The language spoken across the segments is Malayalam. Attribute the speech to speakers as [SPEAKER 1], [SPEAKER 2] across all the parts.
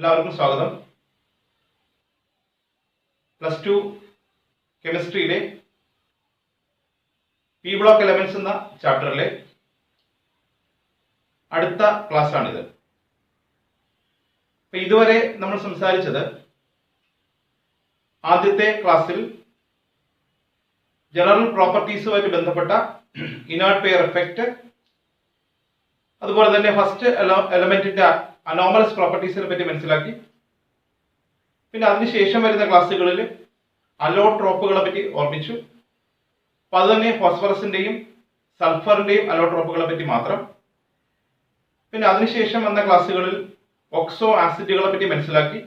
[SPEAKER 1] എല്ലാവർക്കും സ്വാഗതം. +2 കെമിസ്ട്രിയിലെ പി ബ്ലോക്ക് എലമെന്റ്സ് എന്ന ചാപ്റ്ററിലെ അടുത്ത ക്ലാസ് ആണിത്. ഇതുവരെ നമ്മൾ സംസാരിച്ചത് ആദ്യത്തെ ക്ലാസ്സിൽ ജനറൽ പ്രോപ്പർട്ടീസുമായിട്ട് ബന്ധപ്പെട്ട ഇനേർട്ട് പെയർ എഫക്റ്റ്, അതുപോലെ തന്നെ ഫസ്റ്റ് എലമെന്റിന്റെ അനോമലസ് പ്രോപ്പർട്ടീസിനെ പറ്റി മനസ്സിലാക്കി. പിന്നെ അതിനുശേഷം വരുന്ന ക്ലാസ്സുകളിൽ അലോട്രോപ്പുകളെ പറ്റി ഓർമ്മിച്ചു. അപ്പൊ അത് തന്നെ ഫോസ്ഫറസിന്റെയും സൾഫറിന്റെയും അലോട്രോപ്പുകളെ പറ്റി മാത്രം. പിന്നെ അതിനുശേഷം വന്ന ക്ലാസ്സുകളിൽ ഓക്സോ ആസിഡുകളെ പറ്റി മനസ്സിലാക്കി.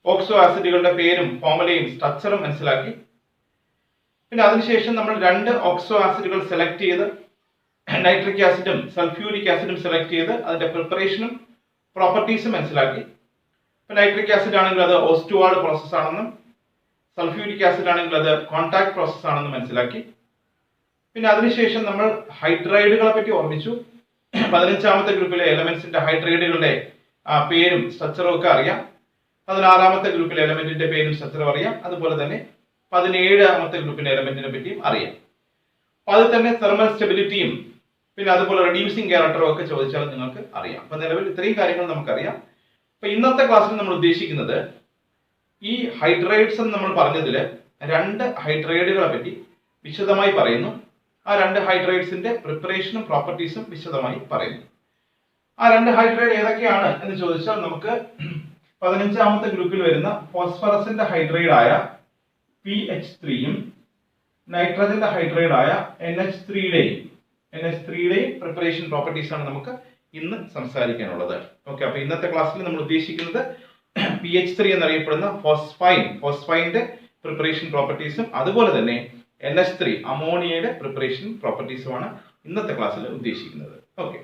[SPEAKER 1] ഓക്സോ ആസിഡുകളുടെ പേരും ഫോർമുലയും സ്ട്രക്ചറും മനസ്സിലാക്കി. പിന്നെ അതിനുശേഷം നമ്മൾ 2 ഓക്സോ ആസിഡുകൾ സെലക്ട് ചെയ്ത് നൈട്രിക് ആസിഡും സൾഫ്യൂരിക് ആസിഡും സെലക്ട് ചെയ്ത് അതിന്റെ പ്രിപ്പറേഷനും പ്രോപ്പർട്ടീസും മനസ്സിലാക്കി. ഇപ്പൊ നൈട്രിക് ആസിഡ് ആണെങ്കിൽ അത് ഓസ്റ്റുവാൾഡ് പ്രോസസ് ആണെന്നും സൾഫ്യൂരിക് ആസിഡ് ആണെങ്കിൽ അത് കോൺടാക്ട് പ്രോസസ് ആണെന്നും മനസ്സിലാക്കി. പിന്നെ അതിനുശേഷം നമ്മൾ ഹൈഡ്രൈഡുകളെ പറ്റി ഓർമ്മിച്ചു. 15ാമത്തെ ഗ്രൂപ്പിലെ എലമെന്റ്സിന്റെ ഹൈഡ്രൈഡുകളുടെ പേരും സ്ട്രക്ചറും ഒക്കെ അറിയാം. 16ാമത്തെ ഗ്രൂപ്പിലെ എലമെന്റിന്റെ പേരും സ്ട്രക്ചറും അറിയാം. അതുപോലെ തന്നെ 17ാമത്തെ ഗ്രൂപ്പിന്റെ എലമെന്റിനെ പറ്റിയും അറിയാം. അപ്പൊ അതിൽ തന്നെ തെർമൽ സ്റ്റെബിലിറ്റിയും പിന്നെ അതുപോലെ റെഡ്യൂസിങ് ക്യാരക്ടറും ഒക്കെ ചോദിച്ചാൽ നിങ്ങൾക്ക് അറിയാം. അപ്പൊ നിലവിൽ ഇത്രയും കാര്യങ്ങൾ നമുക്കറിയാം. അപ്പൊ ഇന്നത്തെ ക്ലാസ്സിൽ നമ്മൾ ഉദ്ദേശിക്കുന്നത് ഈ ഹൈഡ്രൈഡ്സ് എന്ന് നമ്മൾ പറഞ്ഞതിൽ 2 ഹൈഡ്രൈഡുകളെ പറ്റി വിശദമായി പറയുന്നു. ആ 2 ഹൈഡ്രൈഡ്സിന്റെ പ്രിപ്പറേഷനും പ്രോപ്പർട്ടീസും വിശദമായി പറയുന്നു. ആ 2 ഹൈഡ്രൈഡ് ഏതൊക്കെയാണ് എന്ന് ചോദിച്ചാൽ നമുക്ക് 15ാമത്തെ ഗ്രൂപ്പിൽ വരുന്ന ഫോസ്ഫറസിന്റെ ഹൈഡ്രൈഡായ PH3യും നൈട്രജന്റെ ഹൈഡ്രൈഡായ NH3യുടെയും പ്രിപ്പറേഷൻ പ്രോപ്പർട്ടീസ് ആണ് നമുക്ക് ഇന്ന് സംസാരിക്കാനുള്ളത്. ഓക്കെ, അപ്പൊ ഇന്നത്തെ ക്ലാസ്സിൽ നമ്മൾ ഉദ്ദേശിക്കുന്നത് PH3 എന്നറിയപ്പെടുന്ന ഫോസ്ഫൈന്റെ പ്രിപ്പറേഷൻ പ്രോപ്പർട്ടീസും അതുപോലെ തന്നെ NH3 അമോണിയയുടെ പ്രിപ്പറേഷൻ പ്രോപ്പർട്ടീസുമാണ് ഇന്നത്തെ ക്ലാസ്സിൽ ഉദ്ദേശിക്കുന്നത്. ഓക്കെ,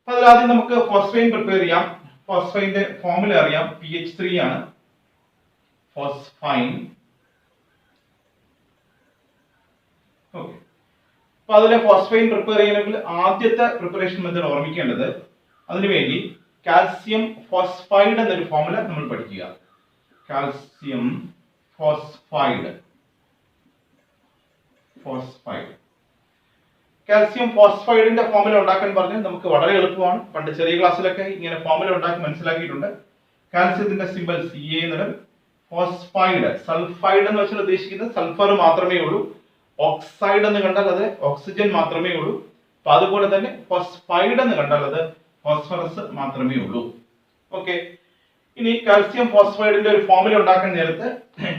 [SPEAKER 1] അപ്പൊ അതിലാദ്യം നമുക്ക് ഫോസ്ഫൈൻ പ്രിപ്പയർ ചെയ്യാം. ഫോസ്ഫൈന്റെ ഫോർമുല അറിയാം, PH3 ആണ് ഫോസ്ഫൈൻ. ഓക്കെ, അപ്പൊ അതിലെ ഫോസ്ഫൈൻ പ്രിപ്പയർ ചെയ്യണമെങ്കിൽ ആദ്യത്തെ പ്രിപ്പറേഷൻ മെത്തേഡ് ഓർമ്മിക്കേണ്ടത്, അതിനുവേണ്ടി കാൽസ്യം ഫോസ്ഫൈഡ് എന്നൊരു ഫോർമുല നമ്മൾ പഠിക്കുക. Calcium phosphide. കാൽസ്യം ഫോസ്ഫൈഡിന്റെ ഫോർമുല ഉണ്ടാക്കാൻ പറഞ്ഞാൽ നമുക്ക് വളരെ എളുപ്പമാണ്. പണ്ട് ചെറിയ ക്ലാസ്സിലൊക്കെ ഇങ്ങനെ ഫോർമുല ഉണ്ടാക്കി മനസ്സിലാക്കിയിട്ടുണ്ട്. കാൽസ്യത്തിന്റെ സിമ്പൽ Ca എന്നിടും. ഫോസ്ഫൈഡ്, സൾഫൈഡ് എന്ന് വെച്ചാൽ ഉദ്ദേശിക്കുന്നത് സൾഫർ മാത്രമേ ഉള്ളൂ. ഓക്സൈഡ് എന്ന് കണ്ടാൽ അത് ഓക്സിജൻ മാത്രമേ ഉള്ളൂ. അപ്പൊ അതുപോലെ തന്നെ ഫോസ്ഫൈഡ് എന്ന് കണ്ടാൽ അത് ഫോസ്ഫറസ് മാത്രമേ ഉള്ളൂ. ഓക്കെ, ഇനി കാൽസ്യം ഫോസ്ഫൈഡിന്റെ ഒരു ഫോർമുല ഉണ്ടാക്കാൻ നേരത്ത്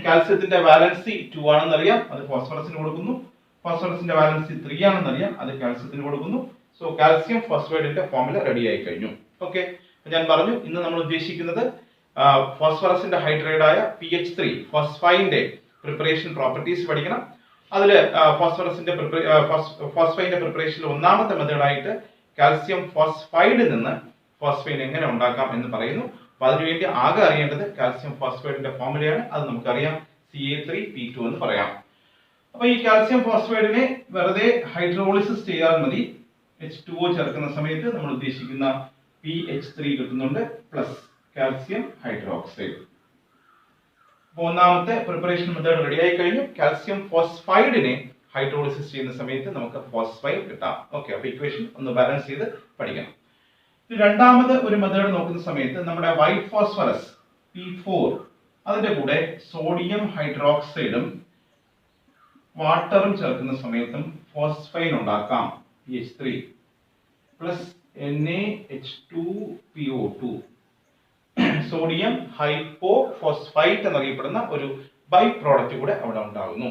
[SPEAKER 1] കാൽസ്യത്തിന്റെ വാലൻസി 2 ആണെന്നറിയാം, അത് ഫോസ്ഫറസിന് കൊടുക്കുന്നു. ഫോസ്ഫറസിന്റെ വാലൻസി 3 ആണെന്നറിയാം, അത് കാൽസ്യത്തിന് കൊടുക്കുന്നു. സോ കാൽസ്യം ഫോസ്ഫൈഡിന്റെ ഫോർമുല റെഡി ആയി കഴിഞ്ഞു. ഓക്കെ, ഞാൻ പറഞ്ഞു ഇന്ന് നമ്മൾ ഉദ്ദേശിക്കുന്നത് ഫോസ്ഫറസിന്റെ ഹൈഡ്രൈഡായ PH3 ഫോസ്ഫൈന്റെ പ്രിപ്പറേഷൻ പ്രോപ്പർട്ടീസ് പഠിക്കണം. അതിൽ ഫോസ്ഫൈന്റെ പ്രിപ്പറേഷനിൽ ഒന്നാമത്തെ മെത്തേഡായിട്ട് കാൽസ്യം ഫോസ്ഫൈഡിൽ നിന്ന് ഫോസ്ഫൈൻ എങ്ങനെ ഉണ്ടാക്കാം എന്ന് പറയുന്നു. അപ്പൊ അതിനുവേണ്ടി ആകെ അറിയേണ്ടത് കാൽസ്യം ഫോസ്ഫൈഡിന്റെ ഫോർമുലയാണ്. അത് നമുക്കറിയാം, Ca3P2 എന്ന് പറയാം. അപ്പൊ ഈ കാൽസ്യം ഫോസ്ഫൈഡിനെ വെറുതെ ഹൈഡ്രോളിസിസ് ചെയ്താൽ മതി. H2O ചേർക്കുന്ന സമയത്ത് നമ്മൾ ഉദ്ദേശിക്കുന്ന PH3 കിട്ടുന്നുണ്ട് പ്ലസ് കാൽസ്യം ഹൈഡ്രോക്സൈഡ്. ഒന്നാമത്തെ പ്രിപ്പറേഷൻ മെത്തേഡ് റെഡി ആയി കഴിഞ്ഞു. കാൽസ്യം ഫോസ്ഫൈഡിനെ ഹൈഡ്രോളിസിസ് ചെയ്യുന്ന സമയത്ത് നമുക്ക് ഫോസ്ഫൈൻ കിട്ടാം. ഓക്കെ, അപ്പൊ ഇക്വേഷൻ ഒന്ന് ബാലൻസ് ചെയ്ത് പഠിക്കണം. രണ്ടാമത് ഒരു മെത്തേഡ് നോക്കുന്ന സമയത്ത് നമ്മുടെ വൈറ്റ് ഫോസ്ഫറസ് P4 അതിന്റെ കൂടെ സോഡിയം ഹൈഡ്രോക്സൈഡും വാട്ടറും ചേർക്കുന്ന സമയത്തും ഫോസ്ഫൈൻ ഉണ്ടാക്കാം. PH3 plus NaH2PO2. സോഡിയം ഹൈപ്പോഫോസ്ഫൈറ്റ് എന്നറിയപ്പെടുന്ന ഒരു ബൈ പ്രോഡക്റ്റ് കൂടെ അവിടെ ഉണ്ടാകുന്നു.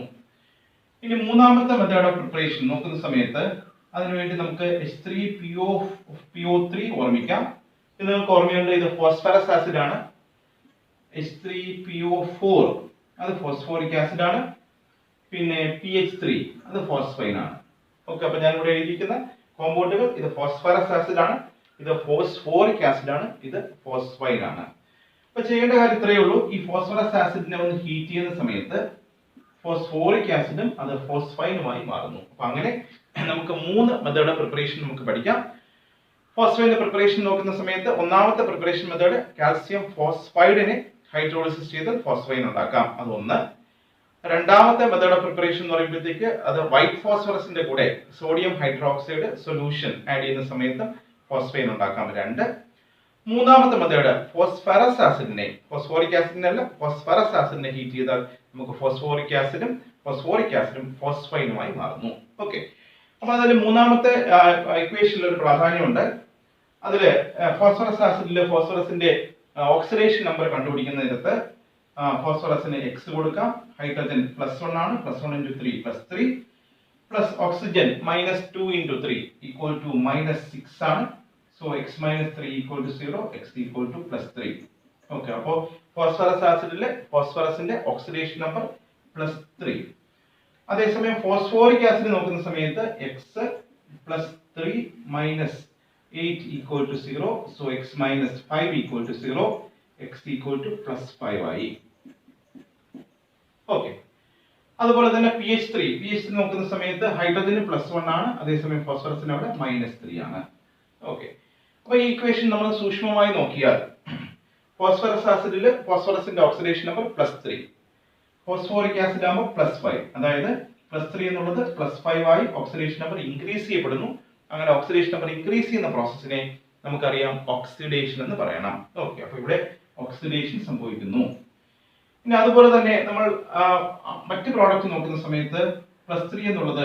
[SPEAKER 1] ഇനി മൂന്നാമത്തെ മെത്തേഡ് ഓഫ് പ്രിപ്പറേഷൻ നോക്കുന്ന സമയത്ത് അതിനുവേണ്ടി നമുക്ക് H3PO3 ഓർമ്മിക്കാം. ഇത് നിങ്ങൾക്ക് ഓർമ്മയുണ്ട്, ഇത് ഫോസ്ഫറസ് ആസിഡ് ആണ്. H3PO4 അത് ഫോസ്ഫോറിക് ആസിഡ് ആണ്. പിന്നെ PH3 അത് ഫോസ്ഫൈൻ ആണ്. ഓക്കെ, അപ്പൊ ഞാൻ ഇവിടെ എഴുതിയിരിക്കുന്ന കോമ്പൗണ്ടുകൾ, ഇത് ഫോസ്ഫറസ് ആസിഡ് ആണ്, ഇത് ഫോസ്ഫോറിക് ആസിഡ് ആണ്, ഇത് ഫോസ്ഫൈൻ ആണ്. അപ്പൊ ചെയ്യേണ്ട കാര്യം ഇത്രയേ ഉള്ളൂ. ഈ ഫോസ്ഫറസ് ആസിഡിനെ ഒന്ന് ഹീറ്റ് ചെയ്യുന്ന സമയത്ത് ഫോസ്ഫോറിക് ആസിഡും അത് ഫോസ്ഫൈനുമായി മാറുന്നു. അപ്പൊ അങ്ങനെ നമുക്ക് 3 മെത്തേഡ് പ്രിപ്പറേഷൻ നമുക്ക് പഠിക്കാം. ഫോസ്ഫൈഡിന്റെ പ്രിപ്പറേഷൻ നോക്കുന്ന സമയത്ത് ഒന്നാമത്തെ പ്രിപ്പറേഷൻ മെത്തേഡ് കാൽസ്യം ഫോസ്ഫൈഡിനെ ഹൈഡ്രോളിസിസ് ചെയ്ത് ഫോസ്ഫൈൻ ഉണ്ടാക്കാം, അത് ഒന്ന്. രണ്ടാമത്തെ മെത്തേഡ് ഓഫ് പ്രിപ്പറേഷൻ എന്ന് പറയുമ്പോഴത്തേക്ക് അത് വൈറ്റ് ഫോസ്ഫറസിന്റെ കൂടെ സോഡിയം ഹൈഡ്രോക്സൈഡ് സൊല്യൂഷൻ ആഡ് ചെയ്യുന്ന സമയത്ത് ഫോസ്ഫൈൻ ഉണ്ടാക്കാം, രണ്ട്. മൂന്നാമത്തെ മെത്തേഡ് ഫോസ്ഫറസ് ആസിഡിനെ, ഫോസ്ഫോറിക് ആസിഡിനല്ല ഫോസ്ഫറസ് ആസിഡിനെ ഹീറ്റ് ചെയ്താൽ നമുക്ക് ഫോസ്ഫോറിക് ആസിഡും ഫോസ്ഫൈനുമായി മാറുന്നു. ഓക്കെ, അപ്പൊ അതിൽ മൂന്നാമത്തെ ഇക്വേഷനിൽ ഒരു പ്രാധാന്യമുണ്ട്. അതില് ഫോസ്ഫറസ് ആസിഡില് ഫോസ്ഫറസിന്റെ ഓക്സിഡേഷൻ നമ്പർ കണ്ടുപിടിക്കുന്നതിനകത്ത് ഫോസ്ഫറസിന് എക്സ് കൊടുക്കാം, ഹൈഡ്രജൻ +1 ആണ്, +1 × 3 +3, പ്ലസ് ഓക്സിജൻ -2 × 3 = -6 ആണ്. So x - 3 = 0, x +3. ഓക്കെ, അപ്പോ ഫോസ്ഫറസ് ആസിഡിലെ ഫോസ്ഫറസിന്റെ ഓക്സിഡേഷൻ നമ്പർ +3. അതേസമയം ഫോസ്ഫോറിക് ആസിഡ് നോക്കുന്ന സമയത്ത് x +3 - 8 = 0, സോ x - 5 = 0, x +5 ആയി. ഓക്കെ, അതുപോലെ തന്നെ pH3 നോക്കുന്ന സമയത്ത് ഹൈഡ്രജന് +1 ആണ്, അതേസമയം ഫോസ്ഫറസിന് അവിടെ -3 ആണ്. ഓക്കെ, അപ്പൊ ഈ ഇക്വേഷൻ നമ്മൾ സൂക്ഷ്മമായി നോക്കിയാൽ ഫോസ്ഫറസ് ആസിഡിൽ ഫോസ്ഫറസിന്റെ ഓക്സിഡേഷൻ നമ്പർ +3, ഫോസ്ഫോറിക് ആസിഡ് ആകുമ്പോൾ +5, അതായത് +3 എന്നുള്ളത് +5 ആയി ഓക്സിഡേഷൻ നമ്പർ ഇൻക്രീസ് ചെയ്യപ്പെടുന്നു. അങ്ങനെ ഓക്സിഡേഷൻ നമ്പർ ഇൻക്രീസ് ചെയ്യുന്ന പ്രോസസ്സിനെ നമുക്കറിയാം ഓക്സിഡേഷൻ എന്ന് പറയണം. ഓക്കെ, അപ്പൊ ഇവിടെ ഓക്സിഡേഷൻ സംഭവിക്കുന്നു. ഇനി അതുപോലെ തന്നെ നമ്മൾ മറ്റ് പ്രോഡക്റ്റ് നോക്കുന്ന സമയത്ത് +3 എന്നുള്ളത്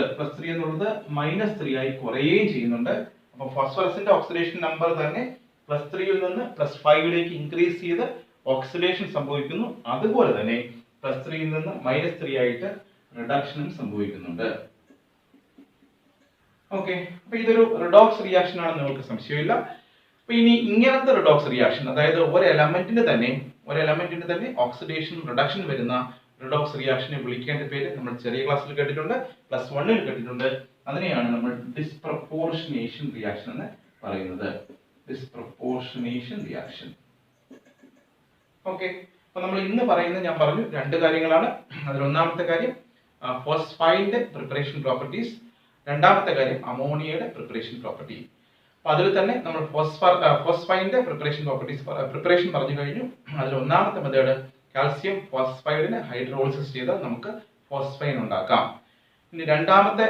[SPEAKER 1] -3 ആയി കുറയുകയും ചെയ്യുന്നുണ്ട്. അപ്പൊ ഫോസ്ഫറസിന്റെ ഓക്സിഡേഷൻ നമ്പർ തന്നെ +3 നിന്ന് +5 ഇൻക്രീസ് ചെയ്ത് ഓക്സിഡേഷൻ സംഭവിക്കുന്നു. അതുപോലെ തന്നെ +3 നിന്ന് -3 ആയിട്ട് റിഡക്ഷനും സംഭവിക്കുന്നുണ്ട്. ഓക്കെ, അപ്പൊ ഇതൊരു റിഡോക്സ് റിയാക്ഷൻ ആണെന്ന് നിങ്ങൾക്ക് സംശയമില്ല. അപ്പൊ ഇനി ഇങ്ങനത്തെ റിഡോക്സ് റിയാക്ഷൻ, അതായത് ഒരു എലമെന്റിന് തന്നെ ഓക്സിഡേഷൻ റിഡക്ഷൻ വരുന്ന റിഡോക്സ് റിയാക്ഷനെ വിളിക്കേണ്ട പേര് നമ്മൾ ചെറിയ ക്ലാസ്സിൽ കേട്ടിട്ടുണ്ട്, +1 കേട്ടിട്ടുണ്ട്. അതിനെയാണ് നമ്മൾ ഡിസ്പ്രപ്പോർഷനേഷൻ റിയാക്ഷൻ എന്ന് പറയുന്നത്. Disproportionation reaction. ഓക്കെ, അപ്പൊ നമ്മൾ ഇന്ന് പറയുന്നത് ഞാൻ പറഞ്ഞു രണ്ട് കാര്യങ്ങളാണ്. അതിൽ ഒന്നാമത്തെ കാര്യം ഫോസ്ഫൈഡിന്റെ പ്രിപ്പറേഷൻ പ്രോപ്പർട്ടീസ്, രണ്ടാമത്തെ കാര്യം അമോണിയയുടെ പ്രിപ്പറേഷൻ പ്രോപ്പർട്ടി. അപ്പൊ അതിൽ തന്നെ നമ്മൾ ഫോസ്ഫൈഡിന്റെ പ്രിപ്പറേഷൻ പറഞ്ഞു കഴിഞ്ഞു. അതിൽ ഒന്നാമത്തെ മെത്തേഡ് കാൽസ്യം ഫോസ്ഫൈഡിനെ ഹൈഡ്രോളിസിസ് ചെയ്താൽ നമുക്ക് ഫോസ്ഫൈൻ ഉണ്ടാക്കാം. ഇനി രണ്ടാമത്തെ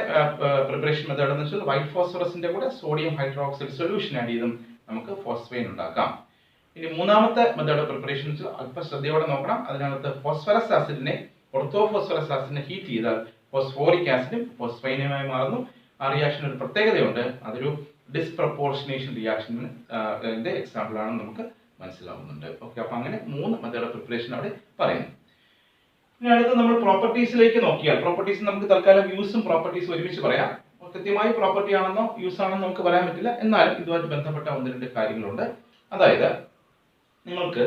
[SPEAKER 1] പ്രിപ്പറേഷൻ മെത്തേഡ് എന്ന് വെച്ചാൽ വൈറ്റ് ഫോസ്ഫറസിന്റെ കൂടെ സോഡിയം ഹൈഡ്രോക്സൈഡ് സൊല്യൂഷൻ ആഡ് ചെയ്തും നമുക്ക് ഫോസ്ഫൈൻ ഉണ്ടാക്കാം. ഇനി മൂന്നാമത്തെ മെത്തേഡ് പ്രിപ്പറേഷൻ അല്പം ശ്രദ്ധയോടെ നോക്കണം. അതിനകത്ത് ഫോസ്ഫറസ് ആസിഡിനെ ഓർത്തോഫോസ്ഫറസ് ആസിഡിനെ ഹീറ്റ് ചെയ്താൽ ഫോസ്ഫോറിക് ആസിഡും ഫോസ്ഫൈനുമായി മാറുന്നു. ആ റിയാക്ഷൻ ഒരു പ്രത്യേകതയുണ്ട്, അതൊരു ഡിസ്പ്രപ്പോർഷനേഷൻ റിയാക്ഷന്റെ എക്സാമ്പിൾ ആണെന്ന് നമുക്ക് മനസ്സിലാവുന്നുണ്ട്. ഓക്കെ, അപ്പൊ അങ്ങനെ 3 മെത്തേഡ് പ്രിപ്പറേഷൻ അവിടെ പറയുന്നു. ഇനി അടുത്ത് നമ്മൾ പ്രോപ്പർട്ടീസിലേക്ക് നോക്കിയാൽ, പ്രോപ്പർട്ടീസ് നമുക്ക് തൽക്കാലം യൂസും പ്രോപ്പർട്ടീസും ഒരുമിച്ച് പറയാം. കൃത്യമായി പ്രോപ്പർട്ടി ആണെന്നോ യൂസ് ആണെന്നോ നമുക്ക് പറയാൻ പറ്റില്ല, എന്നാലും ഇതുമായിട്ട് ബന്ധപ്പെട്ട 1-2 കാര്യങ്ങളുണ്ട്. അതായത് നിങ്ങൾക്ക്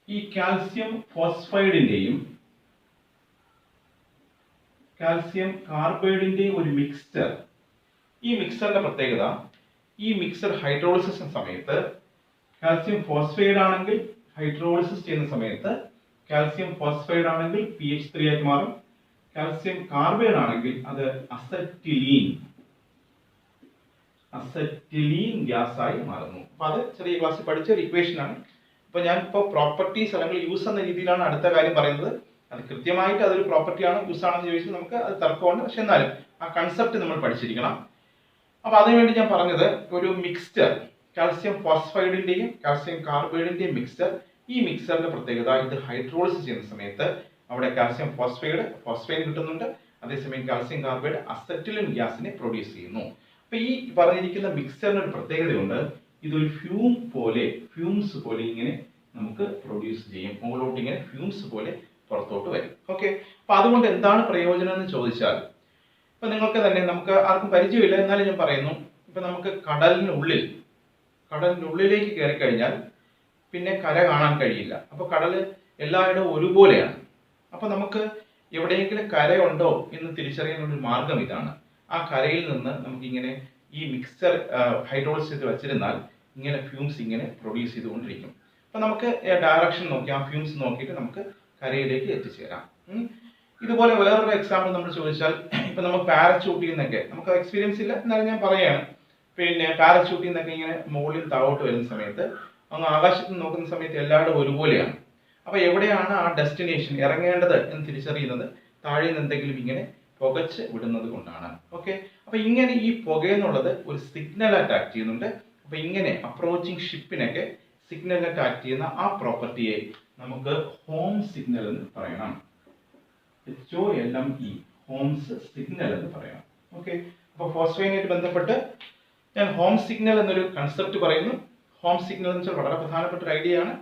[SPEAKER 1] ഈ കാൽസ്യം ഫോസ്ഫൈഡിന്റെയും കാൽസ്യം കാർബൈഡിന്റെയും ഒരു മിക്സ്ചർ, ഈ മിക്സറിന്റെ പ്രത്യേകത, ഈ മിക്സർ ഹൈഡ്രോളിസിസ് സമയത്ത് കാൽസ്യം ഫോസ്ഫൈഡ് ആണെങ്കിൽ ഹൈഡ്രോളിസിസ് ചെയ്യുന്ന സമയത്ത് കാൽസ്യം ഫോസ്ഫൈഡ് ആണെങ്കിൽ pH3 ആയിട്ട് മാറും. കാൽസ്യം കാർബൈഡ് ആണെങ്കിൽ അത് അസറ്റിലീൻ ഗ്യാസ് ആയി മാറുന്നു. അപ്പൊ അത് ചെറിയ ക്ലാസ്സിൽ പഠിച്ച ഒരു ഇക്വേഷൻ ആണ്. അപ്പൊ ഞാൻ ഇപ്പോൾ പ്രോപ്പർട്ടീസ് അല്ലെങ്കിൽ യൂസ് എന്ന രീതിയിലാണ് അടുത്ത കാര്യം പറയുന്നത്. അത് കൃത്യമായിട്ട് അതൊരു പ്രോപ്പർട്ടി ആണോ യൂസ് ആണെന്ന് ചോദിച്ചാൽ നമുക്ക് അത് തർക്കമുണ്ട്. പക്ഷെ എന്നാലും ആ കൺസെപ്റ്റ് നമ്മൾ പഠിച്ചിരിക്കണം. അപ്പൊ അതിനുവേണ്ടി ഞാൻ പറഞ്ഞത് ഒരു മിക്സ്ചർ, കാൽസ്യം ഫോസ്ഫൈഡിന്റെയും കാൽസ്യം കാർബൈഡിന്റെയും മിക്സ്ചർ. ഈ മിക്സറിന്റെ പ്രത്യേകത, ഇത് ഹൈഡ്രോളിസിസ് ചെയ്യുന്ന സമയത്ത് അവിടെ കാൽസ്യം ഫോസ്ഫൈൻ കിട്ടുന്നുണ്ട്, അതേസമയം കാൽസ്യം കാർബൈഡ് അസറ്റിലിൻ ഗ്യാസിനെ പ്രൊഡ്യൂസ് ചെയ്യുന്നു. അപ്പൊ ഈ പറഞ്ഞിരിക്കുന്ന മിക്സ്ചറിന് ഒരു പ്രത്യേകതയുണ്ട്, ഇതൊരു ഫ്യൂംസ് പോലെ ഇങ്ങനെ നമുക്ക് പ്രൊഡ്യൂസ് ചെയ്യും, മുകളിലോട്ട് ഇങ്ങനെ ഫ്യൂംസ് പോലെ പുറത്തോട്ട് വരും. ഓക്കെ, അപ്പൊ അതുകൊണ്ട് എന്താണ് പ്രയോജനം എന്ന് ചോദിച്ചാൽ, ഇപ്പൊ നിങ്ങൾക്ക് തന്നെ, നമുക്ക് ആർക്കും പരിചയമില്ല എന്നാലും ഞാൻ പറയുന്നു, ഇപ്പൊ നമുക്ക് കടലിനുള്ളിലേക്ക് കയറി കഴിഞ്ഞാൽ പിന്നെ കര കാണാൻ കഴിയില്ല. അപ്പൊ കടല് എല്ലായിടവും ഒരുപോലെയാണ്. അപ്പൊ നമുക്ക് എവിടെയെങ്കിലും കരയുണ്ടോ എന്ന് തിരിച്ചറിയാനുള്ള ഒരു മാർഗം ഇതാണ്. ആ കരയിൽ നിന്ന് നമുക്കിങ്ങനെ ഈ മിക്സർ ഹൈഡ്രോളിസിസ് ചെയ്ത് വെച്ചിരുന്നാൽ ഇങ്ങനെ ഫ്യൂംസ് ഇങ്ങനെ പ്രൊഡ്യൂസ് ചെയ്തുകൊണ്ടിരിക്കും. അപ്പൊ നമുക്ക് ഡയറക്ഷൻ നോക്കി ആ ഫ്യൂംസ് നോക്കിയിട്ട് നമുക്ക് കരയിലേക്ക് എത്തിച്ചേരാം. ഇതുപോലെ വേറൊരു എക്സാമ്പിൾ നമ്മൾ ചോദിച്ചാൽ, ഇപ്പൊ നമ്മൾ പാരച്യൂട്ട് ചെയ്യുന്നൊക്കെ നമുക്ക് എക്സ്പീരിയൻസ് ഇല്ല, എന്നാലും ഞാൻ പറയാണ്, പിന്നെ പാരച്യൂട്ടിൽ നിന്നൊക്കെ ഇങ്ങനെ മുകളിൽ താഴോട്ട് വരുന്ന സമയത്ത് അങ്ങ് ആകാശത്ത് നിന്ന് നോക്കുന്ന സമയത്ത് എല്ലായിടും ഒരുപോലെയാണ്. അപ്പോൾ എവിടെയാണ് ആ ഡെസ്റ്റിനേഷൻ ഇറങ്ങേണ്ടത് എന്ന് തിരിച്ചറിയുന്നത് താഴെ നിന്ന് എന്തെങ്കിലും ഇങ്ങനെ പുകച്ച് വിടുന്നത് കൊണ്ടാണ്. ഓക്കെ, അപ്പോൾ ഇങ്ങനെ ഈ പുകയെന്നുള്ളത് ഒരു സിഗ്നലായിട്ട് ആക്ട് ചെയ്യുന്നുണ്ട്. അപ്പോൾ ഇങ്ങനെ അപ്രോച്ചിങ് ഷിപ്പിനൊക്കെ സിഗ്നലായിട്ട് ആക്ട് ചെയ്യുന്ന ആ പ്രോപ്പർട്ടിയെ നമുക്ക് ഹോം സിഗ്നൽ എന്ന് പറയണം. HOLME, ഹോംസ് സിഗ്നൽ എന്ന് പറയണം. ഓക്കെ, അപ്പോൾ ഫോസ്ഫൈനുമായിട്ട് ബന്ധപ്പെട്ട് ഞാൻ ഹോം സിഗ്നൽ എന്നൊരു കൺസെപ്റ്റ് പറയുന്നു. ഹോം സിഗ്നൽ എന്ന് വെച്ചാൽ വളരെ പ്രധാനപ്പെട്ട ഒരു ഐഡിയ ആണ്.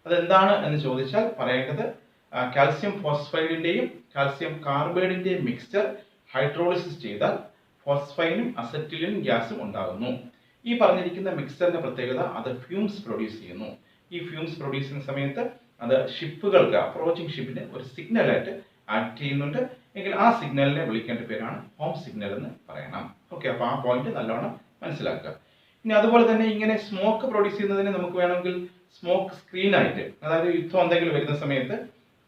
[SPEAKER 1] അതെന്താണ് എന്ന് ചോദിച്ചാൽ പറയേണ്ടത് കാൽസ്യം ഫോസ്ഫൈഡിന്റെയും കാൽസ്യം കാർബൈഡിന്റെയും മിക്സ്ചർ ഹൈഡ്രോളിസിസ് ചെയ്താൽ ഫോസ്ഫൈനും അസറ്റിലിനും ഗ്യാസും ഉണ്ടാകുന്നു. ഈ പറഞ്ഞിരിക്കുന്ന മിക്സ്ചറിന്റെ പ്രത്യേകത അത് ഫ്യൂംസ് പ്രൊഡ്യൂസ് ചെയ്യുന്നു. ഈ ഫ്യൂംസ് പ്രൊഡ്യൂസ് ചെയ്യുന്ന സമയത്ത് അത് ഷിപ്പുകൾക്ക് അപ്രോച്ചിങ് ഷിപ്പിന് ഒരു സിഗ്നലായിട്ട് ആക്ട് ചെയ്യുന്നുണ്ട്. എങ്കിൽ ആ സിഗ്നലിനെ വിളിക്കേണ്ട പേരാണ് ഹോം സിഗ്നൽ എന്ന് പറയണം. ഓക്കെ, അപ്പോൾ ആ പോയിന്റ് നല്ലോണം മനസ്സിലാക്കുക. ഇനി അതുപോലെ തന്നെ ഇങ്ങനെ സ്മോക്ക് പ്രൊഡ്യൂസ് ചെയ്യുന്നതിന് നമുക്ക് വേണമെങ്കിൽ സ്മോക്ക് സ്ക്രീനായിട്ട്, അതായത് യുദ്ധം എന്തെങ്കിലും വരുന്ന സമയത്ത്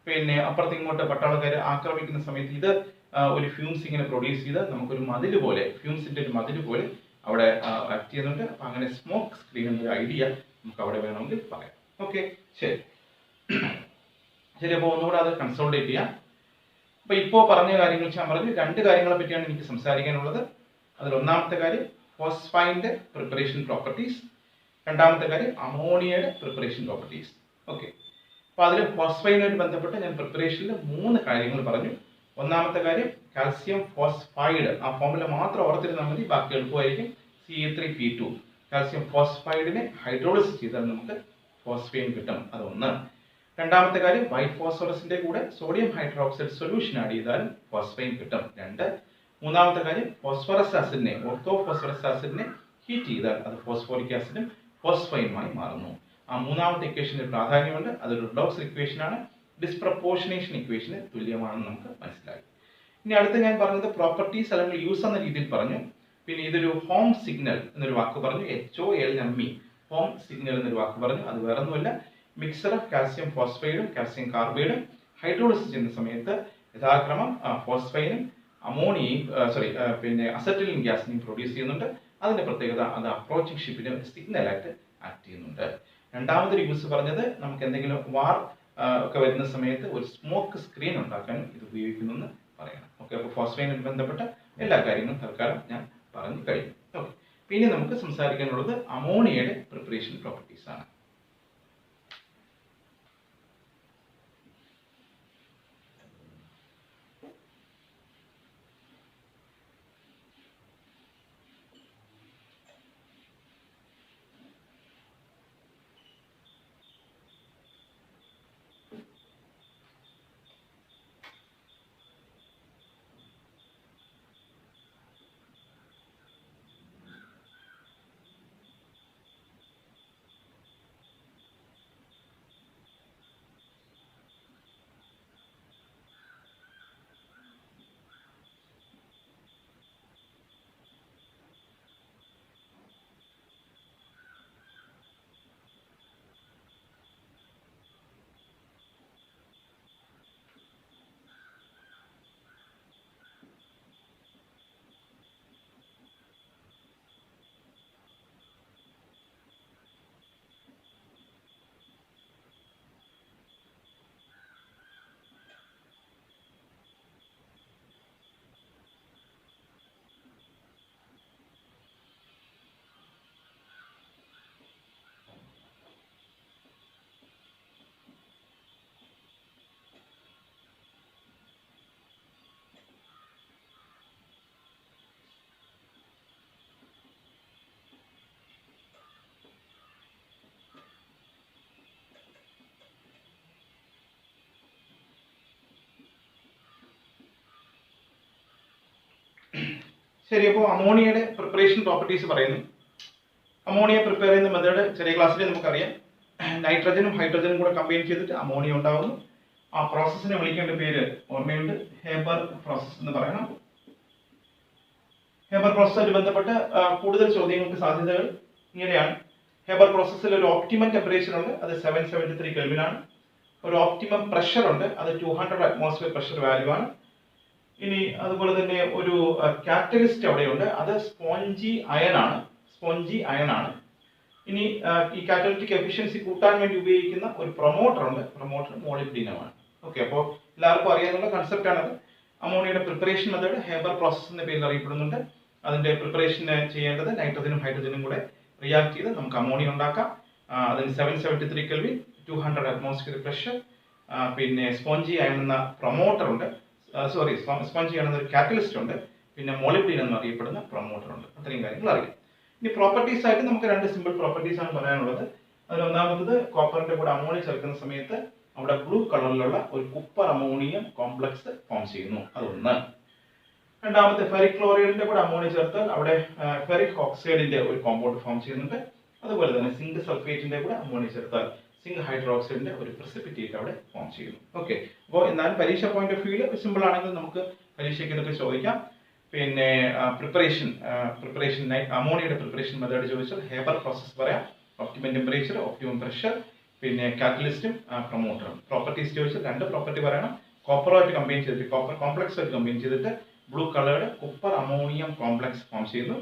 [SPEAKER 1] പിന്നെ അപ്പുറത്ത് ഇങ്ങോട്ട് പട്ടാളക്കാർ ആക്രമിക്കുന്ന സമയത്ത് ഇത് ഒരു ഫ്യൂംസ് ഇങ്ങനെ പ്രൊഡ്യൂസ് ചെയ്ത് നമുക്കൊരു മതിൽ പോലെ, ഫ്യൂംസിന്റെ ഒരു മതിൽ പോലെ അവിടെ ആക്ട് ചെയ്യുന്നുണ്ട്. അപ്പം അങ്ങനെ സ്മോക്ക് സ്ക്രീൻ എന്നൊരു ഐഡിയ നമുക്ക് അവിടെ വേണമെങ്കിൽ പറയാം. ഓക്കെ, ശരി. അപ്പോൾ ഒന്നുകൂടെ അത് കൺസോൾട്ടേറ്റ് ചെയ്യാം. അപ്പോൾ ഇപ്പോൾ പറഞ്ഞ കാര്യങ്ങൾ ഞാൻ പറഞ്ഞു, രണ്ട് കാര്യങ്ങളെ പറ്റിയാണ് എനിക്ക് സംസാരിക്കാനുള്ളത്. അതിൽ ഒന്നാമത്തെ കാര്യം ഫോസ്ഫൈൻ്റെ പ്രിപ്പറേഷൻ പ്രോപ്പർട്ടീസ്, രണ്ടാമത്തെ കാര്യം അമോണിയയുടെ പ്രിപ്പറേഷൻ പ്രോപ്പർട്ടീസ്. ഓക്കെ, അപ്പോൾ അതിൽ ഫോസ്ഫൈനുമായിട്ട് ബന്ധപ്പെട്ട് ഞാൻ പ്രിപ്പറേഷനിൽ 3 കാര്യങ്ങൾ പറഞ്ഞു. ഒന്നാമത്തെ കാര്യം കാൽസ്യം ഫോസ്ഫൈഡ്, ആ ഫോമുല മാത്രം ഓർത്തിരുന്നാൽ മതി, ബാക്കി എളുപ്പമായിരിക്കും. Ca3P2, കാൽസ്യം ഫോസ്ഫൈഡിനെ ഹൈഡ്രോളിസിസ് ചെയ്താൽ നമുക്ക് ഫോസ്ഫൈൻ കിട്ടും. അതൊന്ന്. രണ്ടാമത്തെ കാര്യം വൈറ്റ് ഫോസ്ഫറസിന്റെ കൂടെ സോഡിയം ഹൈഡ്രോക്സൈഡ് സൊല്യൂഷൻ ആഡ് ചെയ്താൽ ഫോസ്ഫൈൻ കിട്ടും. 2. മൂന്നാമത്തെ കാര്യം ഫോസ്ഫറസ് ആസിഡിനെ, ഓർത്തോ ഫോസ്ഫറസ് ആസിഡിനെ ഹീറ്റ് ചെയ്താൽ അത് ഫോസ്ഫോറിക് ആസിഡും ഫോസ്ഫൈനുമായി മാറുന്നു. ആ മൂന്നാമത്തെ ഇക്വേഷന് പ്രാധാന്യമുണ്ട്. അതൊരു റിഡോക്സ് ഇക്വേഷൻ ആണ്, ഡിസ്പ്രപ്പോർഷനേഷൻ ഇക്വേഷന് തുല്യമാണെന്ന് നമുക്ക് മനസ്സിലായി. ഇനി അടുത്ത് ഞാൻ പറഞ്ഞത് പ്രോപ്പർട്ടീസ് അല്ലെങ്കിൽ യൂസ് എന്ന രീതിയിൽ പറഞ്ഞു. പിന്നെ ഇതൊരു ഹോം സിഗ്നൽ എന്നൊരു വാക്ക് പറഞ്ഞു, HOLME, ഹോം സിഗ്നൽ എന്നൊരു വാക്ക് പറഞ്ഞു. അത് വേറൊന്നുമില്ല, മിക്സർ ഓഫ് കാൽസ്യം ഫോസ്ഫൈഡും കാൽസ്യം കാർബൈഡും ഹൈഡ്രോളിസിസ് ചെയ്യുന്ന സമയത്ത് യഥാക്രമം ഫോസ്ഫൈനും അമോണിയയും പിന്നെ അസറ്റിലിൻ ഗ്യാസിനെയും പ്രൊഡ്യൂസ് ചെയ്യുന്നുണ്ട്. അതിന്റെ പ്രത്യേകത അത് അപ്രോച്ചിങ് ഷിപ്പിന് സിഗ്നലായിട്ട് ആക്ട് ചെയ്യുന്നുണ്ട്. രണ്ടാമതൊരു യൂസ് പറഞ്ഞത് നമുക്ക് എന്തെങ്കിലും വാർ ഒക്കെ വരുന്ന സമയത്ത് ഒരു സ്മോക്ക് സ്ക്രീൻ ഉണ്ടാക്കാനും ഇത് ഉപയോഗിക്കുന്നു എന്ന് പറയണം. ഓക്കെ, അപ്പോൾ ഫോസ്ഫൈനുമായി ബന്ധപ്പെട്ട എല്ലാ കാര്യങ്ങളും തൽക്കാലം ഞാൻ പറഞ്ഞു കഴിഞ്ഞു. ഓക്കെ, പിന്നെ നമുക്ക് സംസാരിക്കാനുള്ളത് അമോണിയയുടെ പ്രിപ്പറേഷൻ പ്രോപ്പർട്ടീസ് ആണ്. ശരി, അപ്പോൾ അമോണിയയുടെ പ്രിപ്പറേഷൻ പ്രോപ്പർട്ടീസ് പറയുന്നു. അമോണിയ പ്രിപ്പയർ ചെയ്യുന്ന മെത്തേഡ് ചെറിയ ക്ലാസ്സിൽ നമുക്കറിയാം. നൈട്രജനും ഹൈഡ്രജനും കൂടെ കമ്പൈൻ ചെയ്തിട്ട് അമോണിയ ഉണ്ടാകുന്നു. ആ പ്രോസസ്സിനെ വിളിക്കേണ്ട പേര് ഓർമ്മയുണ്ട്, ഹേബർ പ്രോസസ് എന്ന് പറയണം. ഹേബർ പ്രോസസ്സുമായി ബന്ധപ്പെട്ട് കൂടുതൽ ചോദ്യങ്ങൾക്ക് സാധ്യതകൾ ഇങ്ങനെയാണ്. ഹേബർ പ്രോസസ്സിൽ ഒരു ഓപ്റ്റിമം ടെമ്പറേച്ചർ ഉണ്ട്, അത് 773 കെൽവിൻ ആണ്. ഒരു ഓപ്റ്റിമം പ്രഷർ ഉണ്ട്, അത് 200 അറ്റ്മോസ്ഫിയർ പ്രഷർ വാല്യൂ ആണ്. ഇനി അതുപോലെ തന്നെ ഒരു കാറ്റലിസ്റ്റ് അവിടെയുണ്ട്, അത് സ്പോഞ്ചി അയൺ ആണ്. സ്പോഞ്ചി അയൺ ആണ്. ഇനി ഈ കാറ്റലിറ്റിക് എഫിഷ്യൻസി കൂട്ടാൻ വേണ്ടി ഉപയോഗിക്കുന്ന ഒരു പ്രൊമോട്ടർ ഉണ്ട്. പ്രൊമോട്ടർ മോളിബ്ഡിനമാണ്. ഓക്കെ, അപ്പോൾ എല്ലാവർക്കും അറിയാവുന്ന കൺസെപ്റ്റ് ആണത്. അമോണിയയുടെ പ്രിപ്പറേഷൻ മെത്തേഡ് ഹേബർ പ്രോസസ് എന്ന പേരിൽ അറിയപ്പെടുന്നുണ്ട്. അതിന്റെ പ്രിപ്പറേഷൻ ചെയ്യേണ്ടത് നൈട്രജനും ഹൈഡ്രജനും കൂടെ റിയാക്ട് ചെയ്ത് നമുക്ക് അമോണിയ ഉണ്ടാക്കാം. അതിന് 773 കെൽവിൻ, 200 അറ്റ്മോസ്ഫിയർ പ്രഷർ. പിന്നെ സ്പോഞ്ചി അയൺ എന്ന പ്രൊമോട്ടർ ഉണ്ട്, സ്പോഞ്ചി അയൺ എന്ന ഒരു കാറ്റലിസ്റ്റ് ഉണ്ട്. പിന്നെ മോളിബ്ഡിൻ എന്ന് അറിയപ്പെടുന്ന പ്രൊമോട്ടർ ഉണ്ട്. അത്രയും കാര്യങ്ങൾ അറിയാം. ഇനി പ്രോപ്പർട്ടീസ് ആയിട്ട് നമുക്ക് 2 സിമ്പിൾ പ്രോപ്പർട്ടീസ് ആണ് പറയാനുള്ളത്. അതിൽ ഒന്നാമത് കോപ്പറിന്റെ കൂടെ അമോണിയ ചേർക്കുന്ന സമയത്ത് അവിടെ ബ്ലൂ കളറിലുള്ള ഒരു കുപ്പർ അമോണിയം കോംപ്ലക്സ് ഫോം ചെയ്യുന്നു, അതൊന്ന്. രണ്ടാമത്തെ ഫെറിക് ക്ലോറൈഡിന്റെ കൂടെ അമോണിയ ചേർത്താൽ അവിടെ ഫെറിക് ഓക്സൈഡിന്റെ ഒരു കോമ്പൗണ്ട് ഫോം ചെയ്യുന്നുണ്ട്. അതുപോലെ തന്നെ സിങ്ക് സൾഫേറ്റിന്റെ കൂടെ അമോണിയ ചേർത്താൽ സിങ്ക് ഹൈഡ്രോക്സൈഡിന്റെ ഒരു പ്രസിപ്പിറ്റേറ്റ് അവിടെ ഫോം ചെയ്യുന്നു. ഓക്കെ, അപ്പോൾ എന്നാലും പരീക്ഷ പോയിന്റ് ഓഫ് വ്യൂവിൽ സിമ്പിൾ ആണെങ്കിൽ നമുക്ക് പരീക്ഷയ്ക്ക് ഇതൊക്കെ ചോദിക്കാം. പിന്നെ പ്രിപ്പറേഷൻ അമോണിയയുടെ പ്രിപ്പറേഷൻ മെത്തേഡ് ചോദിച്ചാൽ ഹേബർ പ്രോസസ് പറയാം. ഒപ്റ്റിമം ടെമ്പറേച്ചർ, ഒപ്റ്റിമം പ്രഷർ, പിന്നെ കാറ്റലിസ്റ്റും പ്രൊമോട്ടറും. പ്രോപ്പർട്ടീസ് ചോദിച്ചാൽ 2 പ്രോപ്പർട്ടി പറയണം. കോപ്പറുമായിട്ട് കമ്പൈൻ ചെയ്തിട്ട്, കോപ്പർ കോംപ്ലക്സ് ആയിട്ട് കമ്പൈൻ ചെയ്തിട്ട് blue coloured Cooper ammonium complex form ചെയ്യുന്നു.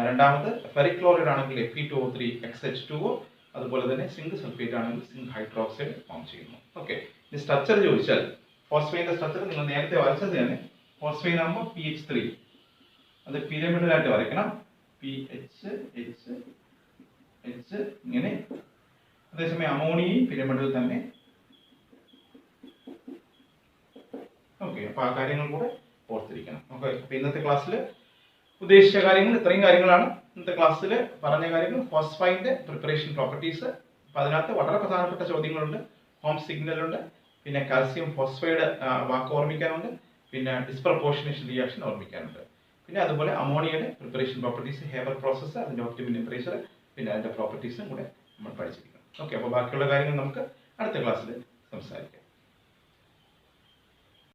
[SPEAKER 1] രണ്ടാമത് ഫെറിക് ക്ലോറൈഡ് ആണെങ്കിൽ Fe2O3 XH2O, അതുപോലെ തന്നെ സിങ്ക് സൾഫേറ്റ് ആണെങ്കിൽ സിങ്ക് ഹൈഡ്രോക്സൈഡ് ഫോം ചെയ്യുന്നു. ഓക്കെ, ഇനി സ്ട്രക്ചർ ചോദിച്ചാൽ ഫോസ്ഫൈൻ്റെ സ്ട്രക്ചർ നിങ്ങൾ നേരത്തെ വരച്ചത് തന്നെ. ഫോസ്ഫൈൻ ആകുമ്പോൾ PH3, അത് പിരമിഡിലായിട്ട് വരയ്ക്കണം. PH ഇങ്ങനെ. അതേസമയം അമോണിയയും പിരമിഡിൽ തന്നെ. ഓക്കെ, അപ്പൊ ആ കാര്യങ്ങൾ കൂടെ ഓർത്തിരിക്കണം. ഓക്കെ, അപ്പൊ ഇന്നത്തെ ക്ലാസ്സിൽ ഉദ്ദേശിച്ച കാര്യങ്ങൾ ഇത്രയും കാര്യങ്ങളാണ്. ഇന്നത്തെ ക്ലാസ്സിൽ പറഞ്ഞ കാര്യങ്ങൾ ഫോസ്ഫൈൻ്റെ പ്രിപ്പറേഷൻ പ്രോപ്പർട്ടീസ്. അപ്പൊ അതിനകത്ത് വളരെ പ്രധാനപ്പെട്ട ചോദ്യങ്ങളുണ്ട്. ഹോം സിഗ്നൽ ഉണ്ട്, പിന്നെ കാൽസ്യം ഫോസ്ഫൈഡ് വാക്ക് ഓർമ്മിക്കാനുണ്ട്, പിന്നെ ഡിസ്പ്രപ്പോർഷനേഷൻ റിയാക്ഷൻ ഓർമ്മിക്കാനുണ്ട്. പിന്നെ അതുപോലെ അമോണിയയുടെ പ്രിപ്പറേഷൻ പ്രോപ്പർട്ടീസ്, ഹേബർ പ്രോസസ്സ്, അതിന്റെ ഒപ്റ്റിമം ടെമ്പറേച്ചർ, പിന്നെ അതിന്റെ പ്രോപ്പർട്ടീസും കൂടെ നമ്മൾ പഠിച്ചിരിക്കണം. ഓക്കെ, അപ്പോൾ ബാക്കിയുള്ള കാര്യങ്ങൾ നമുക്ക് അടുത്ത ക്ലാസ്സിൽ സംസാരിക്കാം.